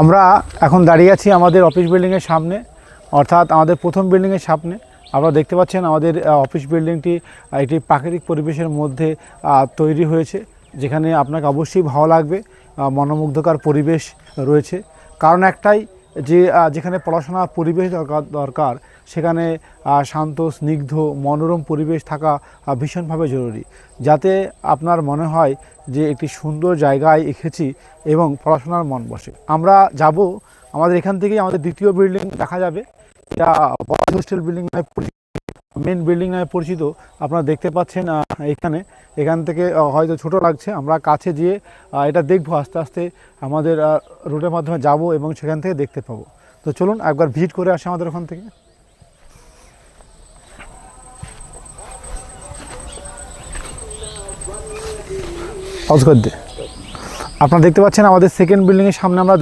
আমরা এখন দাঁড়িয়ে আছি আমাদের অফিস বিল্ডিংয়ের সামনে, অর্থাৎ আমাদের প্রথম বিল্ডিংয়ের সামনে। আপনারা দেখতে পাচ্ছেন আমাদের অফিস বিল্ডিংটি একটি প্রাকৃতিক পরিবেশের মধ্যে তৈরি হয়েছে, যেখানে আপনাকে অবশ্যই ভালো লাগবে। মনোমুগ্ধকর পরিবেশ রয়েছে, কারণ একটাই যে যেখানে পড়াশোনার পরিবেশ দরকার সেখানে শান্ত, স্নিগ্ধ, মনোরম পরিবেশ থাকা ভীষণভাবে জরুরি, যাতে আপনার মনে হয় যে একটি সুন্দর জায়গায় এসেছি এবং পড়াশোনার মন বসে। আমরা যাব, আমাদের এখান থেকেই আমাদের দ্বিতীয় বিল্ডিং দেখা যাবে, এটা বয়েজ হোস্টেল বিল্ডিং নামে পরিচিত, মেন বিল্ডিং নামে পরিচিত। আপনারা দেখতে পাচ্ছেন এখান থেকে হয়তো ছোট লাগছে, আমরা কাছে গিয়ে এটা দেখবো, আস্তে আস্তে আমাদের রুটের মাধ্যমে যাব এবং সেখান থেকে দেখতে পাবো। তো চলুন একবার ভিজিট করে আসি আমাদের ওখান থেকে। আপনারা দেখতে পাচ্ছেন আমাদের সেকেন্ড বিল্ডিংয়ের সামনে আমরা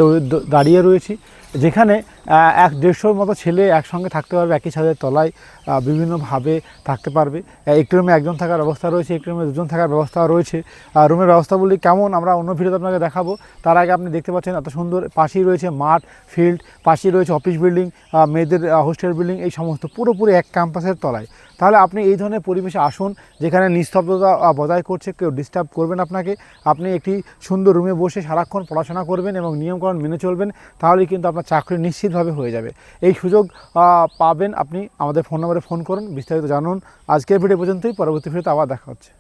দাঁড়িয়ে রয়েছি, যেখানে 150-র মতো ছেলে একসঙ্গে থাকতে পারবে, একই ছাদের তলায় বিভিন্নভাবে থাকতে পারবে। একটি রুমে একজন থাকার ব্যবস্থা রয়েছে, একটি রুমে দুজন থাকার ব্যবস্থা রয়েছে। রুমের ব্যবস্থাগুলি কেমন আমরা অন্য ভিডিওতে আপনাকে দেখাবো। তার আগে আপনি দেখতে পাচ্ছেন এত সুন্দর, পাশেই রয়েছে মাঠ, ফিল্ড, পাশেই রয়েছে অফিস বিল্ডিং, মেয়েদের হোস্টেল বিল্ডিং, এই সমস্ত পুরোপুরি এক ক্যাম্পাসের তলায়। তাহলে আপনি এই ধরনের পরিবেশে আসুন, যেখানে নিস্তব্ধতা বজায় করছে, কেউ ডিস্টার্ব করবেন আপনাকে। আপনি একটি সুন্দর রুমে বসে সারাক্ষণ পড়াশোনা করবেন এবং নিয়মকানুন মেনে চলবেন, তাহলেই কিন্তু আপনার চাকরি নিশ্চিতভাবে হয়ে যাবে। এই সুযোগ পাবেন আপনি। আমাদের ফোন নম্বরে ফোন করুন, বিস্তারিত জানুন। আজকের ভিডিও পর্যন্তই, পরবর্তী ভিডিওতে আবার দেখা হচ্ছে।